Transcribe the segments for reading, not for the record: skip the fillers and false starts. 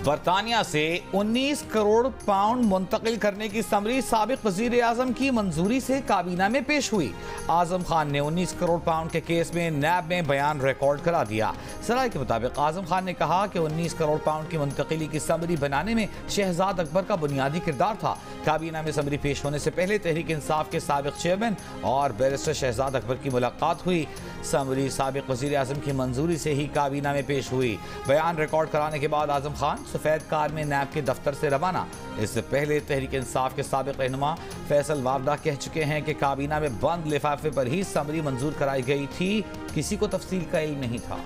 बरतानिया से 19 करोड़ पाउंड मुंतकिल करने की समरी साबिक वजीर आजम की मंजूरी से काबीना में पेश हुई। आजम खान ने 19 करोड़ पाउंड के केस में नैब में बयान रिकॉर्ड करा दिया। सराय के मुताबिक आजम खान ने कहा कि 19 करोड़ पाउंड की मुंतकिली की समरी बनाने में शहजाद अकबर का बुनियादी किरदार था। काबीना में समरी पेश होने से पहले तहरीक इंसाफ के साबिक चेयरमैन और बैरिस्टर शहजाद अकबर की मुलाकात हुई। समरी साबिक वजीर आजम की मंजूरी से ही काबीना में पेश हुई। बयान रिकॉर्ड कराने के बाद आजम खान सफेद कार में नैब के दफ्तर से रवाना। इससे पहले तहरीक इंसाफ के साबिक रहनुमा फैसल वावदा कह चुके हैं कि काबीना में बंद लिफाफे पर ही समरी मंजूर कराई गई थी, किसी को तफसील का इल्म नहीं था।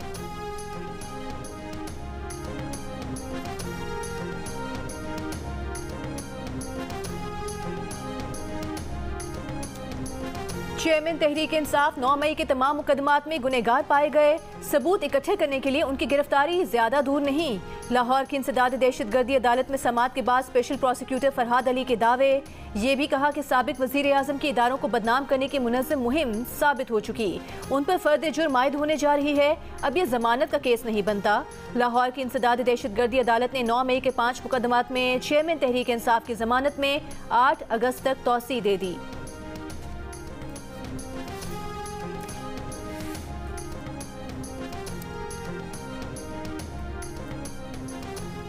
चेयरमैन तहरीक इंसाफ 9 मई के तमाम मुकदमात में गुनहगार पाए गए। सबूत इकट्ठे करने के लिए उनकी गिरफ्तारी ज्यादा दूर नहीं। लाहौर की इंसदाद दहशतगर्दी अदालत में समाअत के बाद स्पेशल प्रोसिक्यूटर फरहाद अली के दावे। ये भी कहा कि साबिक वजीर आजम के इदारों को बदनाम करने की मुनज़्ज़म मुहिम साबित हो चुकी, उन पर फर्द जुर्म आयद होने जा रही है। अब ये जमानत का केस नहीं बनता। लाहौर की इंसदाद दहशतगर्दी अदालत ने 9 मई के 5 मुकदमात में चेयरमैन तहरीक इंसाफ की जमानत में 8 अगस्त तक तौसी दे दी।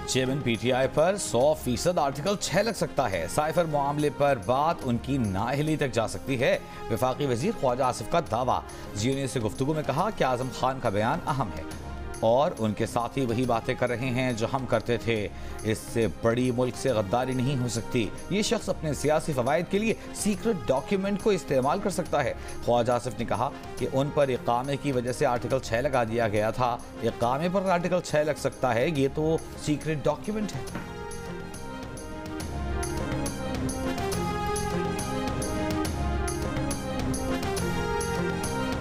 चेयरमैन पीटीआई पर 100% आर्टिकल 6 लग सकता है। साइफर मामले पर बात उनकी नाअहली तक जा सकती है। वफाकी वजीर ख्वाजा आसिफ का दावा। जीओनी से गुफ्तगू में कहा कि आजम खान का बयान अहम है और उनके साथी वही बातें कर रहे हैं जो हम करते थे। इससे बड़ी मुल्क से गद्दारी नहीं हो सकती। ये शख्स अपने सियासी फवायद के लिए सीक्रेट डॉक्यूमेंट को इस्तेमाल कर सकता है। ख्वाजा आसिफ ने कहा कि उन पर इकामे की वजह से आर्टिकल 6 लगा दिया गया था। इकामे पर आर्टिकल 6 लग सकता है, ये तो सीक्रेट डॉक्यूमेंट है।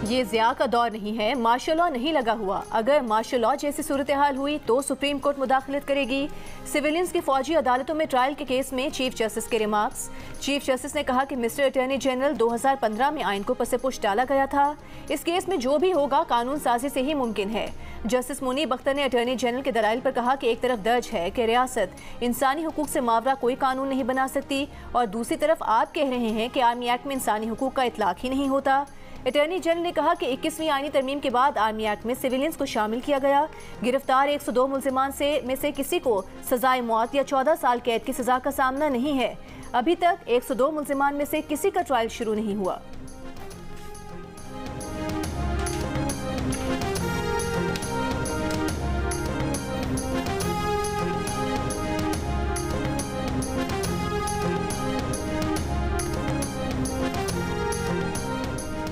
ये ज़िया का दौर नहीं है, मार्शल लॉ नहीं लगा हुआ। अगर मार्शल लॉ जैसी सूरत हाल हुई तो सुप्रीम कोर्ट मुदाखलत करेगी। सिविलियंस की फौजी अदालतों में ट्रायल के केस में चीफ जस्टिस के रिमार्क्स। चीफ जस्टिस ने कहा कि मिस्टर अटॉर्नी जनरल 2015 में आइन को पसे-पुश डाला गया था। इस केस में जो भी होगा कानून साजी से ही मुमकिन है। जस्टिस मुनीब अख्तर ने अटॉर्नी जनरल के दलाइल पर कहा कि एक तरफ दर्ज है कि रियासत इंसानी हुकूक से मावरा कोई कानून नहीं बना सकती और दूसरी तरफ आप कह रहे हैं कि आर्मी एक्ट में इंसानी हुकूक का इतलाक ही नहीं होता। अटॉर्नी जनरल ने कहा कि 21वीं आईनी तरमीम के बाद आर्मी एक्ट में सिविलियंस को शामिल किया गया। गिरफ्तार 102 मुल्जिमान में से किसी को सजाए मौत या 14 साल कैद की सजा का सामना नहीं है। अभी तक 102 मुल्जिमान में से किसी का ट्रायल शुरू नहीं हुआ।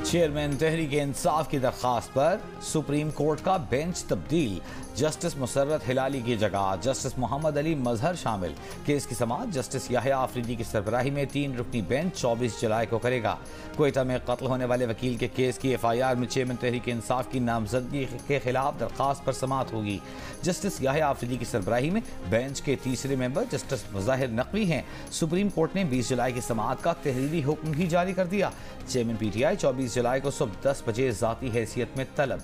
चेयरमैन तहरीक इंसाफ की दरख्वास्त पर सुप्रीम कोर्ट का बेंच तब्दील। जस्टिस मुसर्रत हिलाली की जगह जस्टिस मोहम्मद अली मजहर शामिल। केस की समाअत जस्टिस याहिया आफरीदी की सरबराही में 3 रुकनी बेंच 24 जुलाई को करेगा। कोयटा में कत्ल होने वाले वकील के केस की FIR में चेयरमैन तहरीक इंसाफ की नामजदगी के खिलाफ दरख्वास्त पर समाअत होगी। जस्टिस याहिया आफरीदी की सरबराही में बेंच के तीसरे मेंबर जस्टिस मुजाहिर नकवी हैं। सुप्रीम कोर्ट ने 20 जुलाई की समाअत का तहरीरी हुक्म ही जारी कर दिया। चेयरमैन PTI 24 जुलाई को सुबह 10 बजे जाती हैसियत में तलब।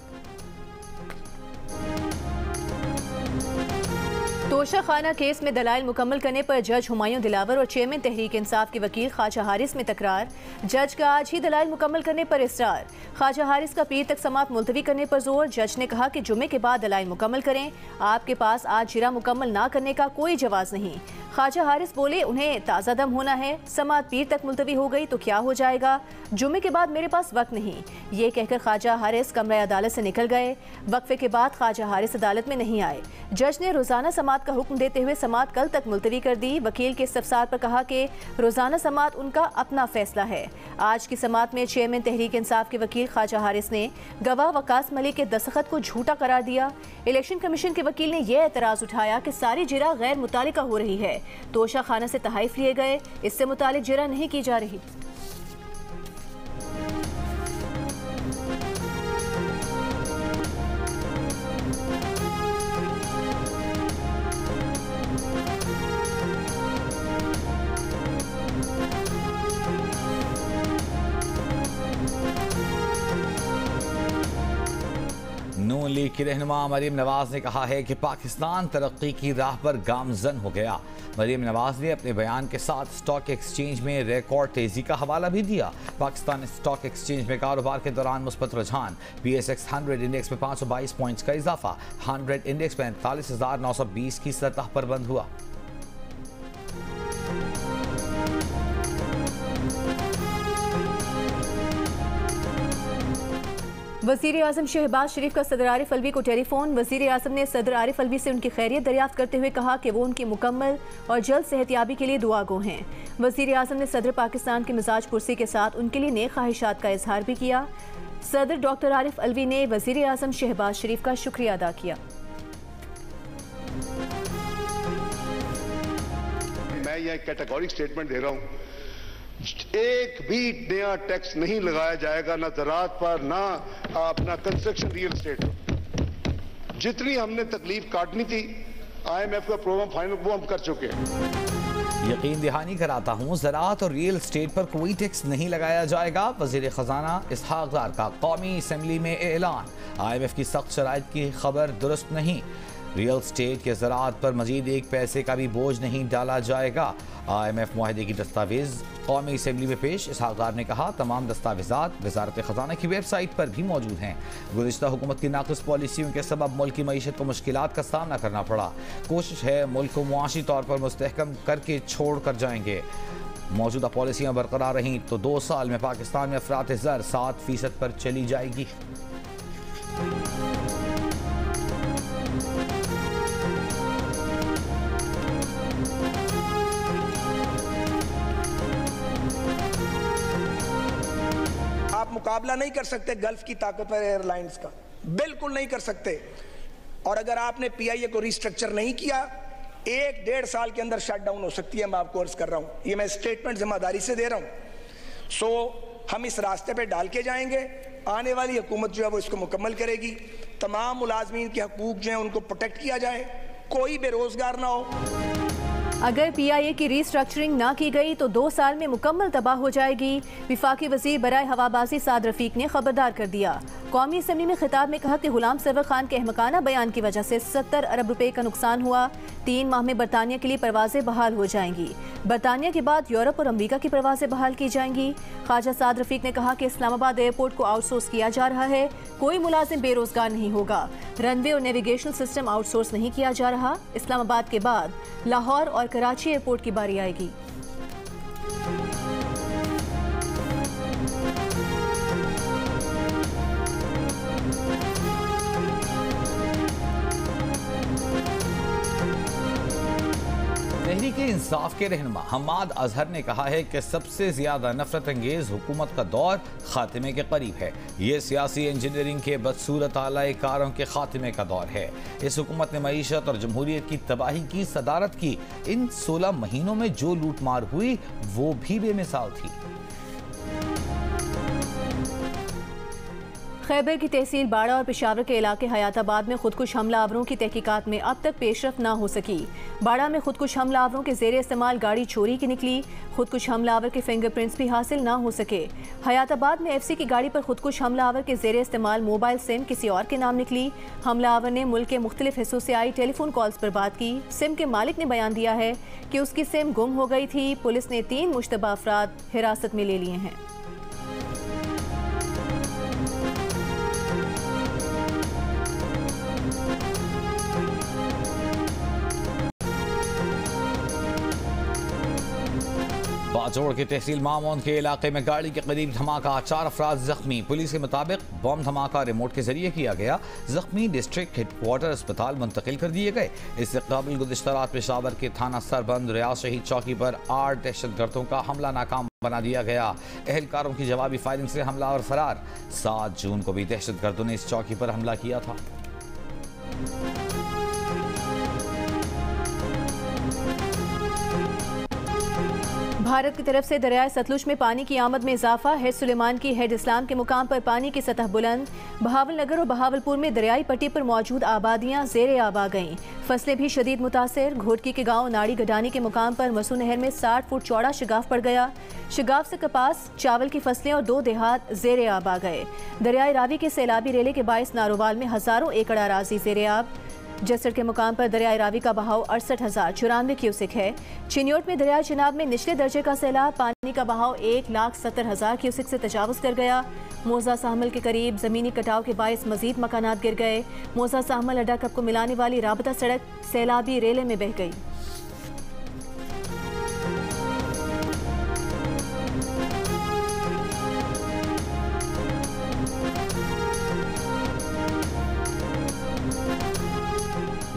तोशा खाना केस में दलाइल मुकम्मल करने पर जज हुमायूं दिलावर और चेयरमैन तहरीक इंसाफ के वकील ख्वाजा हारिस में तकरार। जज का आज ही दलाइल मुकम्मल करने पर इसरार। ख्वाजा हारिस का पीर तक समाअत मुलतवी करने पर जोर। जज ने कहा कि जुमे के बाद दलाइल मुकम्मल करें। आपके पास आज जिरा मुकम्मल ना करने का कोई जवाज नहीं। ख्वाजा हारिस बोले उन्हें ताज़ा दम होना है। समाअत पीर तक मुलतवी हो गई तो क्या हो जाएगा, जुमे के बाद मेरे पास वक्त नहीं। ये कहकर ख्वाजा हारिस कमरा अदालत से निकल गए। वक्फे के बाद ख्वाजा हारिस अदालत में नहीं आए। जज ने रोजाना समाअत का हुक्म देते हुए समाअत कल तक मुलतवी कर दी। वकील के इस्तफसार पर कहा कि रोजाना समाअत उनका अपना फैसला है। आज की समाअत में चेयरमैन तहरीक इंसाफ के वकील ख्वाजा हारिस ने गवाह वकास मलिक के दस्तखत को झूठा करार दिया। इलेक्शन कमीशन के वकील ने यह एतराज उठाया कि सारी जिरा गैर मुतालिका हो रही है। तोशा खाना से तहाइफ लिए गए, इससे मुतालिक जिरा नहीं की जा रही। नून लीग की रहनुमा मरीम नवाज ने कहा है कि पाकिस्तान तरक्की की राह पर गामजन हो गया। मरीम नवाज ने अपने बयान के साथ स्टॉक एक्सचेंज में रिकॉर्ड तेजी का हवाला भी दिया। पाकिस्तान स्टॉक एक्सचेंज में कारोबार के दौरान मुस्बत रुझान, PSX 100 इंडेक्स में 522 पॉइंट्स का इजाफा, 100 इंडेक्स में 45,920 की सतह पर बंद हुआ। वज़ीर आज़म शहबाज शरीफ का सदर आरिफ अलवी को टेलीफोन। वज़ीर आज़म ने सदर आरिफ अलवी से उनकी खैरियत दरियाफ्त करते हुए कहा कि वो उनकी मुकम्मल और जल्द सेहतियाबी के लिए दुआगो हैं। वज़ीर आज़म ने सदर पाकिस्तान की मिजाज पुरसी के साथ उनके लिए नेक ख्वाहिशात का इजहार भी किया। सदर डॉक्टर आरिफ अलवी ने वज़ीर आज़म शहबाज शरीफ का शुक्रिया अदा किया। मैं यह कैटेगोरिक स्टेटमेंट दे रहा हूं, एक भी नया टैक्स नहीं लगाया जाएगा, ना ज़राअत पर, ना अपना कंस्ट्रक्शन रियल एस्टेट पर। जितनी हमने तकलीफ काटनी थी IMF का प्रोग्राम फाइनल वो हम कर चुके हैं। यकीन दहानी कराता हूँ, ज़राअत और रियल एस्टेट पर कोई टैक्स नहीं लगाया जाएगा। वज़ीर ख़जाना इसहाक़ डार का कौमी असम्बली में ऐलान। IMF की सख्त शराइत की खबर दुरुस्त नहीं। रियल एस्टेट के ज़राअत पर मजीद एक पैसे का भी बोझ नहीं डाला जाएगा। IMF मुआहदे की दस्तावेज़ कौमी असम्बली में पेश। इसहाक़ डार ने कहा, तमाम दस्तावेज़ात वज़ारत ख़ज़ाना की वेबसाइट पर भी मौजूद हैं। गुज़िश्ता हुकूमत की नाक़िस पॉलिसियों के सबब मुल्क की मईशत को मुश्किलात का सामना करना पड़ा। कोशिश है मुल्क को मुआशी तौर पर मुस्तहकम करके छोड़ कर जाएंगे। मौजूदा पॉलिसियाँ बरकरार रहीं तो 2 साल में पाकिस्तान में अफरात ज़र 7% पर चली जाएगी। आप मुकाबला नहीं कर सकते गल्फ की ताकतवर एयरलाइंस का, बिल्कुल नहीं कर सकते। और अगर आपने PIA को रिस्ट्रक्चर नहीं किया, 1-1.5 साल के अंदर शट डाउन हो सकती है। मैं आपको अर्ज कर रहा हूं, ये मैं स्टेटमेंट जिम्मेदारी से दे रहा हूं। सो हम इस रास्ते पे डाल के जाएंगे। आने वाली हुकूमत जो है वो इसको मुकम्मल करेगी। तमाम मुलाजमीन के हकूक जो है उनको प्रोटेक्ट किया जाए, कोई बेरोजगार ना हो। अगर PIA की रिस्ट्रक्चरिंग ना की गई तो 2 साल में मुकम्मल तबाह हो जाएगी। विफाकी वज़ीर बराए हवाबाजी साद रफीक ने खबरदार कर दिया। कौमी असम्बली में खिताब में कहा कि गुलाम सरवर खान के अहमकाना बयान की वजह से 70 अरब रुपए का नुकसान हुआ। 3 माह में बरतानिया के लिए परवाजें बहाल हो जाएंगी। बरतानिया के बाद यूरोप और अमरीका की परवाजें बहाल की जाएंगी। ख्वाजा साद रफीक ने कहा कि इस्लामाबाद एयरपोर्ट को आउटसोर्स किया जा रहा है। कोई मुलाजिम बेरोजगार नहीं होगा। रनवे और नेविगेशनल सिस्टम आउटसोर्स नहीं किया जा रहा। इस्लामाबाद के बाद लाहौर और कराची एयरपोर्ट की बारी आएगी। तहरीक इंसाफ के रहनुमा हम्माद अजहर ने कहा है कि सबसे ज्यादा नफरत अंगेज हुकूमत का दौर खात्मे के करीब है। ये सियासी इंजीनियरिंग के बदसूरत आला कारों के खात्मे का दौर है। इस हुकूमत ने मईशत और जमहूरियत की तबाही की सदारत की। इन 16 महीनों में जो लूटमार हुई वो भी बेमिसाल थी। खैबर की तहसील बाड़ा और पेशावर के इलाके हयाताबाद में खुदकुश हमलावरों की तहकीकात में अब तक पेशरफ ना हो सकी। बाड़ा में खुदकुश हमलावरों के जेर इस्तेमाल गाड़ी चोरी की निकली। खुदकुश हमलावर के फिंगरप्रिंट्स भी हासिल ना हो सके। हयाताबाद में FC की गाड़ी पर खुदकुश हमलावर के जेर इस्तेमाल मोबाइल सिम किसी और के नाम निकली। हमलावर ने मुल्क के मुख्तलिफ हिस्सों से आई टेलीफोन कॉल्स पर बात की। सिम के मालिक ने बयान दिया है कि उसकी सिम गुम हो गई थी। पुलिस ने 3 मुश्तबा अफराद हिरासत में ले लिए हैं। बाजोड़ के तहसील मामून के इलाके में गाड़ी के करीब धमाका, 4 अफराद जख्मी। पुलिस के मुताबिक बम धमाका रिमोट के जरिए किया गया। जख्मी डिस्ट्रिक्ट हेडक्वार्टर अस्पताल मुंतकिल कर दिए गए। इससे कबल गुज़िश्ता रात पेशावर के थाना सरबंद रियाज शहीद चौकी पर 8 दहशतगर्दों का हमला नाकाम बना दिया गया। एहलकारों की जवाबी फायरिंग से हमलावर फरार। 7 जून को भी दहशतगर्दों ने इस चौकी पर हमला किया था। भारत की तरफ से दरियाए सतलुज में पानी की आमद में इजाफा। हेड सुलेमान की हेड इस्लाम के मुकाम पर पानी की सतह बुलंद। बहावल नगर और बहावलपुर में दरियाई पट्टी पर मौजूद आबादियां ज़ेरे आब आ गईं। फसलें भी शदीद मुतासिर। घोटकी के गांव नाड़ी गडानी के मुकाम पर मसू नहर में 60 फुट चौड़ा शिगाफ पड़ गया। शिगाफ से कपास, चावल की फसलें और 2 देहात ज़ेरे आब आ गए। दरियाई रावी के सैलाबी रेले के बायस नारोवाल में हज़ारों एकड़ अराजी ज़ेरे आब। जसर के मुकाम पर दरियाई रावी का बहाव 68,094 क्यूसिक है। चिन्योट में दरियाई चिनाब में निचले दर्जे का सैलाब, पानी का बहाव 1,70,000 क्यूसिक से तजावुज़ कर गया। मोजा साहमल के करीब ज़मीनी कटाव के बायस मजीद मकानात गिर गए। मोजा साहमल अड्डा कप को मिलाने वाली राबता सड़क सैलाबी रेले में बह गई।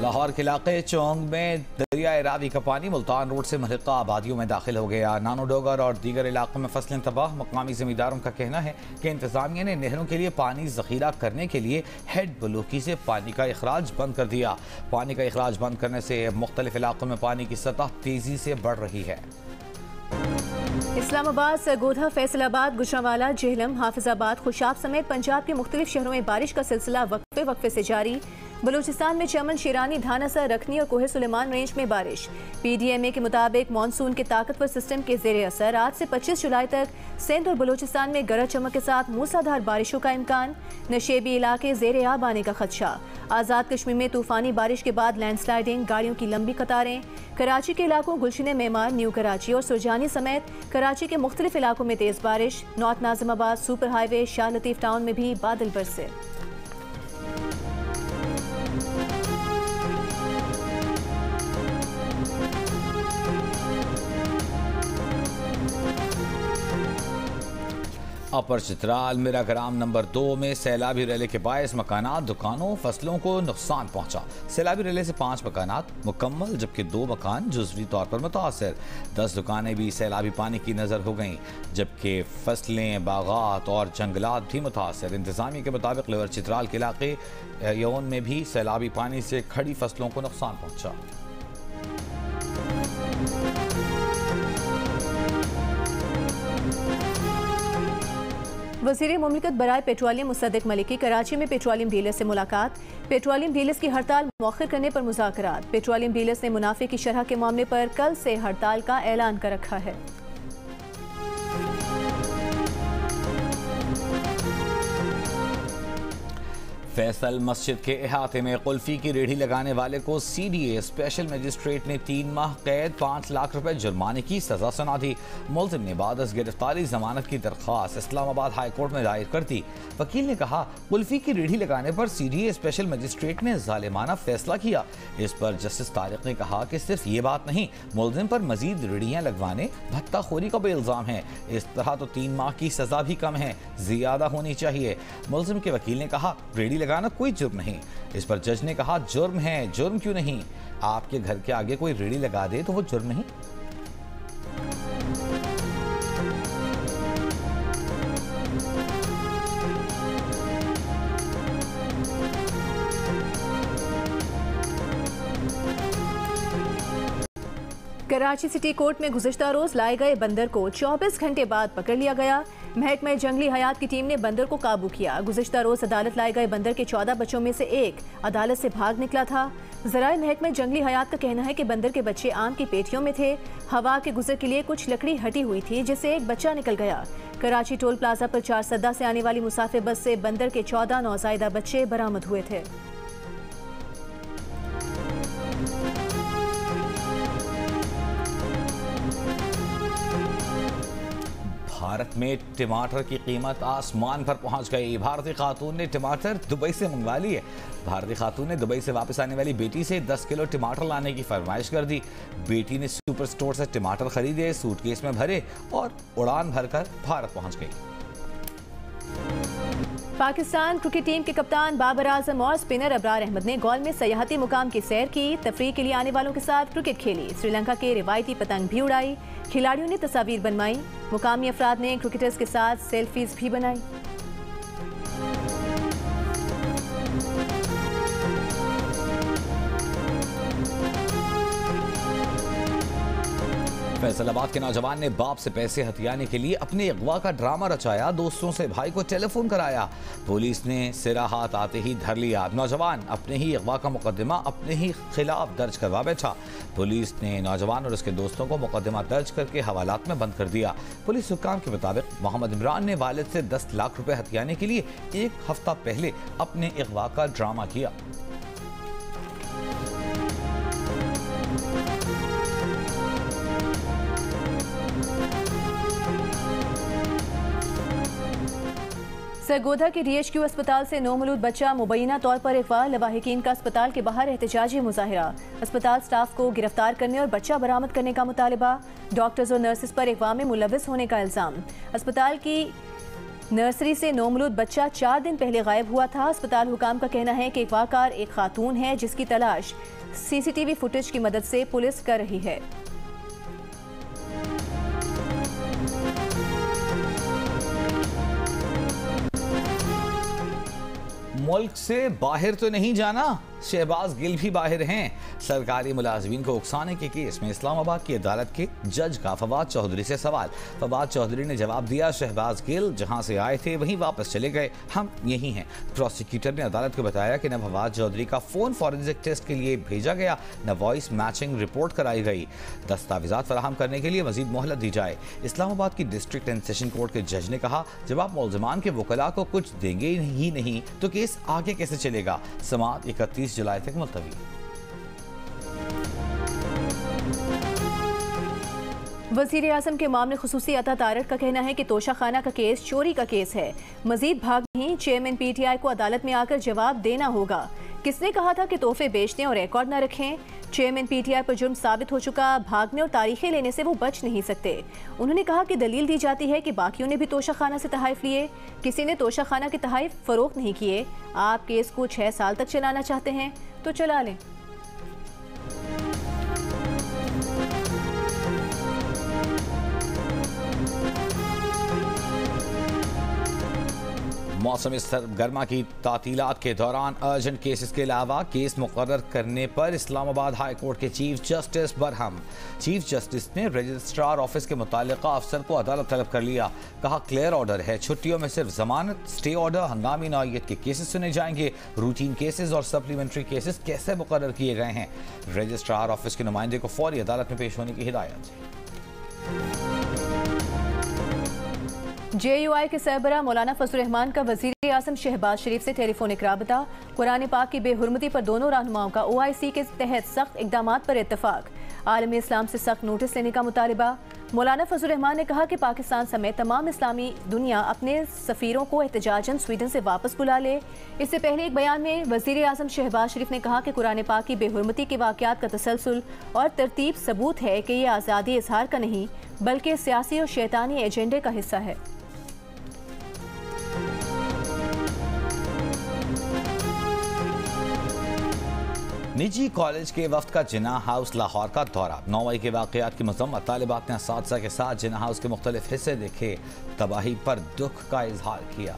लाहौर के इलाके चौंग में दरियाए रावी का पानी मुल्तान रोड से महलिका आबादियों में दाखिल हो गया। नानो डोगर और दीगर इलाकों में फसलें तबाह। मकामी ज़मींदारों का कहना है कि इंतजामिया ने नहरों के लिए पानी ज़ख़ीरा करने के लिए हेड बलूकी से पानी का अखराज बंद कर दिया। पानी का अखराज बंद करने से मुख्तलिफ इलाकों में पानी की सतह तेज़ी से बढ़ रही है। इस्लामाबाद, सरगोधा, फैसलाबाद, गुजरांवाला, जेहलम, हाफिजाबाद, खुशाब समेत पंजाब के मुख्तलिफ शहरों में बारिश का सिलसिला वक्फे से जारी। बलूचिस्तान में चमन, शिरानी, धानासर, रखनी और कोहे सुलेमान रेंज में बारिश। PDMA के मुताबिक मानसून के ताकतवर सिस्टम के जेर असर आज से 25 जुलाई तक सिंध और बलूचिस्तान में गरज चमक के साथ मूसलाधार बारिशों का इम्कान। नशेबी इलाके जेर आब आने का खदशा। आज़ाद कश्मीर में तूफानी बारिश के बाद लैंडस्लाइडिंग, गाड़ियों की लंबी कतारें। कराची के इलाकों गुलशन मेमार, न्यू कराची और सुरजानी समेत कराची के मुख्तलिफ इलाकों में तेज बारिश। North Nazimabad super highway, Shah Latif town में भी बादल बरसे। अपर चित्राल मीरा ग्राम नंबर 2 में सैलाबी रेले के बायस मकानात, दुकानों, फसलों को नुकसान पहुंचा। सैलाबी रेले से 5 मकानात मुकम्मल जबकि 2 मकान जुज़वी तौर पर मुतासर। 10 दुकानें भी सैलाबी पानी की नज़र हो गईं जबकि फसलें, बागात और जंगलात भी मुतासर। इंतजामिया के मुताबिक लेवर चित्राल के इलाके यौन में भी सैलाबी पानी से खड़ी फसलों को नुकसान पहुंचा। वज़ीर मुमलिकत बराए पेट्रोलियम मुसद्दिक मलिक की कराची में पेट्रोलियम डीलर से मुलाकात। पेट्रोलियम डीलर्स की हड़ताल मौखर करने पर मुज़ाकरात। पेट्रोलियम डीलर्स ने मुनाफे की शरह के मामले पर कल से हड़ताल का ऐलान कर रखा है। फैसल मस्जिद के अहाते में कुल्फी की रेहड़ी लगाने वाले को CDA स्पेशल मजिस्ट्रेट ने 3 माह कैद, 5 लाख रुपए जुर्माने की सजा सुना दी। मुल्जिम ने बाद गिरफ्तारी जमानत की दरख्वास्त इस्लामाबाद हाई कोर्ट में दायर कर दी। वकील ने कहा कुल्फी की रेहड़ी लगाने पर CDA स्पेशल मजिस्ट्रेट ने जालिमाना फैसला किया। इस पर जस्टिस तारिक ने कहा कि सिर्फ ये बात नहीं, मुल्जिम पर मजीद रेहड़ियाँ लगवाने, भत्ताखोरी का भी इल्जाम है। इस तरह तो 3 माह की सजा भी कम है, ज्यादा होनी चाहिए। मुल्जिम के वकील ने कहा रेहड़ी लगाना कोई जुर्म नहीं। इस पर जज ने कहा जुर्म है, जुर्म क्यों नहीं? आपके घर के आगे कोई रेहड़ी लगा दे तो वो जुर्म नहीं? कराची सिटी कोर्ट में गुज़िश्ता रोज लाए गए बंदर को 24 घंटे बाद पकड़ लिया गया। महकमा जंगली हयात की टीम ने बंदर को काबू किया। गुज़िश्ता रोज अदालत लाए गए बंदर के 14 बच्चों में से एक अदालत से भाग निकला था। ज़राए महकमा जंगली हयात का कहना है कि बंदर के बच्चे आम की पेटियों में थे। हवा के गुजर के लिए कुछ लकड़ी हटी हुई थी जिससे एक बच्चा निकल गया। कराची टोल प्लाजा पर 4 सद्दा से आने वाली मुसाफिर बस से बंदर के 14 नौज़ायदा बच्चे बरामद हुए थे। भारत में टमाटर की कीमत आसमान पर पहुंच गई। भारतीय खातून ने टमाटर दुबई से मंगवा लिए। भारतीय खातून ने दुबई से वापस आने वाली बेटी से 10 किलो टमाटर लाने की फरमाइश कर दी। बेटी ने सुपर स्टोर से टमाटर खरीदे, सूटकेस में भरे और उड़ान भरकर भारत पहुंच गई। पाकिस्तान क्रिकेट टीम के कप्तान बाबर आजम और स्पिनर अबरार अहमद ने गौल में सयाहती मुकाम की सैर की। तफरीह के लिए आने वालों के साथ क्रिकेट खेली। श्रीलंका के रिवायती पतंग भी उड़ाई। खिलाड़ियों ने तस्वीर बनवाई। मुकामी अफराद ने क्रिकेटर्स के साथ सेल्फीज भी बनाई। फैसलाबाद के नौजवान ने बाप से पैसे हथियाने के लिए अपने अगवा का ड्रामा रचाया। दोस्तों से भाई को टेलीफोन कराया। पुलिस ने सिरा हाथ आते ही धर लिया। नौजवान अपने ही अगवा का मुकदमा अपने ही खिलाफ दर्ज करवा बैठा। पुलिस ने नौजवान और उसके दोस्तों को मुकदमा दर्ज करके हवालात में बंद कर दिया। पुलिस हुक्काम के मुताबिक मोहम्मद इमरान ने वालिद से 10 लाख रुपए हथियाने के लिए 1 हफ्ता पहले अपने अगवा का ड्रामा किया। सरगोधा के डीएचक्यू अस्पताल से नौमौलूद बच्चा मुबैना तौर पर अगवा। लवाहिकीन का अस्पताल के बाहर एहतजाजी मुजाहिरा। अस्पताल स्टाफ को गिरफ्तार करने और बच्चा बरामद करने का मुतालिबा। डॉक्टर्स और नर्सेस पर अगवा में मुलविस होने का इल्जाम। अस्पताल की नर्सरी से नौमौलूद बच्चा 4 दिन पहले गायब हुआ था। अस्पताल हुकाम का कहना है कि अगवाकार एक खातून है जिसकी तलाश सीसीटीवी फुटेज की मदद से पुलिस कर रही है। मुल्क से बाहर तो नहीं जाना, शहबाज गिल भी बाहर हैं। सरकारी मुलाजमीन को उकसाने के केस में इस्लामाबाद की अदालत के जज का फवाद चौधरी से सवाल। फवाद चौधरी ने जवाब दिया, शहबाज गिल जहां से आए थे वहीं वापस चले गए, हम यही हैं। प्रोसिक्यूटर ने अदालत को बताया कि न फवाद चौधरी का फोन फॉरेंसिक टेस्ट के लिए भेजा गया, न वॉइस मैचिंग रिपोर्ट कराई गई। दस्तावेजात फराहम करने के लिए मजीद मोहलत दी जाए। इस्लामाबाद की डिस्ट्रिक्ट एंड सेशन कोर्ट के जज ने कहा, जब आप मुल्ज़िमान के वकला को कुछ देंगे ही नहीं तो केस आगे कैसे चलेगा। समाअत 31 जुलाई तक मुलतवी। वज़ीर आज़म के मामले खुसूसी अता तारड़ का कहना है कि तोशा खाना का केस चोरी का केस है। मजीद भाग नहीं, चेयरमैन पीटीआई को अदालत में आकर जवाब देना होगा। किसने कहा था कि तोहफे बेचने और रिकॉर्ड न रखें। चेयरमैन पीटीआई पर जुर्म साबित हो चुका, भागने और तारीखें लेने से वो बच नहीं सकते। उन्होंने कहा कि दलील दी जाती है कि बाकियों ने भी तोशा खाना से तहाइफ लिए, किसी ने तोशा खाना के तहाइफ फरोख्त नहीं किए। आप केस को 6 साल तक चलाना चाहते हैं तो चला लें। मौसम सरगर्मा की तातीलात के दौरान अर्जेंट केसेस के अलावा केस मुकर्रर करने पर इस्लामाबाद हाई कोर्ट के chief justice Barham. Chief justice ने रजिस्ट्रार ऑफिस के मुतालिका अफसर को अदालत तलब कर लिया। कहा, क्लियर ऑर्डर है, छुट्टियों में सिर्फ जमानत, स्टे ऑर्डर, हंगामी नौइयत के केसेस सुने जाएंगे। रूटीन केसेस और सप्लीमेंट्री केसेस कैसे मुकर्रर किए गए हैं। रजिस्ट्रार ऑफिस के नुमाइंदे को फौरी अदालत में पेश होने की हिदायत। JUI के सरबरा मौलाना फजल रहमान का वज़ीर आज़म शहबाज शरीफ से टेलीफोनिक राबता। कुरान पाक की बेहुरमती पर दोनों रहनुमाओं का OIC के तहत सख्त इक़दामात पर इत्तफाक। आलम इस्लाम से सख्त नोटिस लेने का मुतालिबा। मौलाना फजल रहमान ने कहा कि पाकिस्तान समेत तमाम इस्लामी दुनिया अपने सफ़ीरों को एहतजाजन स्वीडन से वापस बुला ले। इससे पहले एक बयान में वज़ीर आज़म शहबाज शरीफ ने कहा कि कुरान पाक की बेहुरमती के वाक़यात का तसलसल और तरतीब सबूत है कि यह आज़ादी इजहार का नहीं बल्कि सियासी और शैतानी एजेंडे का हिस्सा है। निजी कॉलेज के वफ्द का जिन्ना हाउस लाहौर का दौरा। 9 मई के वाक़यात की मज़म्मत। तालिबात ने असातिज़ा के साथ जिन्ना हाउस के मुख्तलिफ हिस्से देखे, तबाही पर दुख का इजहार किया।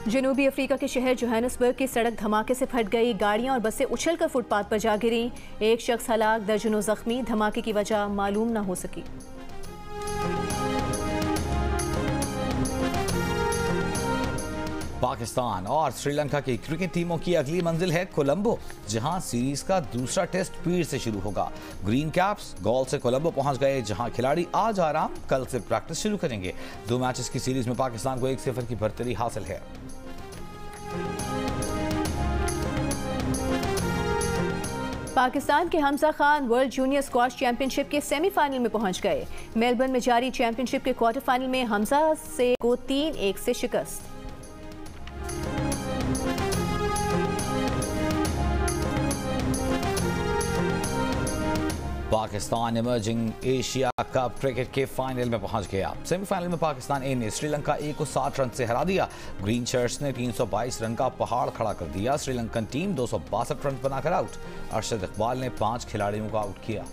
जनूबी अफ्रीका के शहर जोहानिसबर्ग की सड़क धमाके से फट गई। गाड़ियां और बसें उछलकर फुटपाथ पर जा गिरी। एक शख्स हलाक, दर्जनों जख्मी। धमाके की वजह मालूम न हो सकी। पाकिस्तान और श्रीलंका की क्रिकेट टीमों की अगली मंजिल है कोलंबो, जहां सीरीज का दूसरा टेस्ट पीर से शुरू होगा। ग्रीन कैप्स गोल से कोलंबो पहुंच गए, जहां खिलाड़ी आज आराम, कल से प्रैक्टिस शुरू करेंगे। 2 मैचेस की सीरीज में पाकिस्तान को 1-0 की बढ़तरी हासिल है। पाकिस्तान के Hamza Khan world junior squash championship के सेमीफाइनल में पहुंच गए। मेलबर्न में जारी चैंपियनशिप के क्वार्टर फाइनल में हमजा से को 3-1 से शिकस्त। Pakistan emerging Asia cup cricket के फाइनल में पहुंच गया। सेमीफाइनल में पाकिस्तान ए ने श्रीलंका ए को 60 रन से हरा दिया। ग्रीन शर्ट्स ने 322 रन का पहाड़ खड़ा कर दिया। श्रीलंकन टीम 262 रन बनाकर आउट। अरशद इकबाल ने 5 खिलाड़ियों को आउट किया।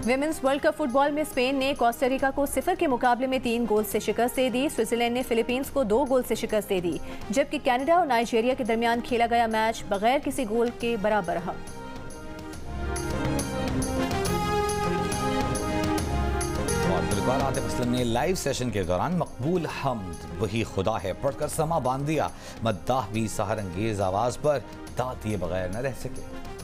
विमेंस वर्ल्ड कप फुटबॉल में स्पेन ने कोस्टारिका को 0 के मुकाबले में 3 गोल से शिकस्त दे दी। स्विट्जरलैंड ने फिलीपींस को 2 गोल से शिकस्त दे दी, जबकि कनाडा और नाइजीरिया के दरमियान खेला गया मैच बगैर किसी गोल के बराबर रहा। गुलकार आतिफ असलम ने लाइव सेशन के दौरान मकबूल हम्द वही खुदा है पढ़कर समा बांध दिया। मद्दाह भी सहर अंगेज आवाज पर दाद दिए बगैर न रह सके।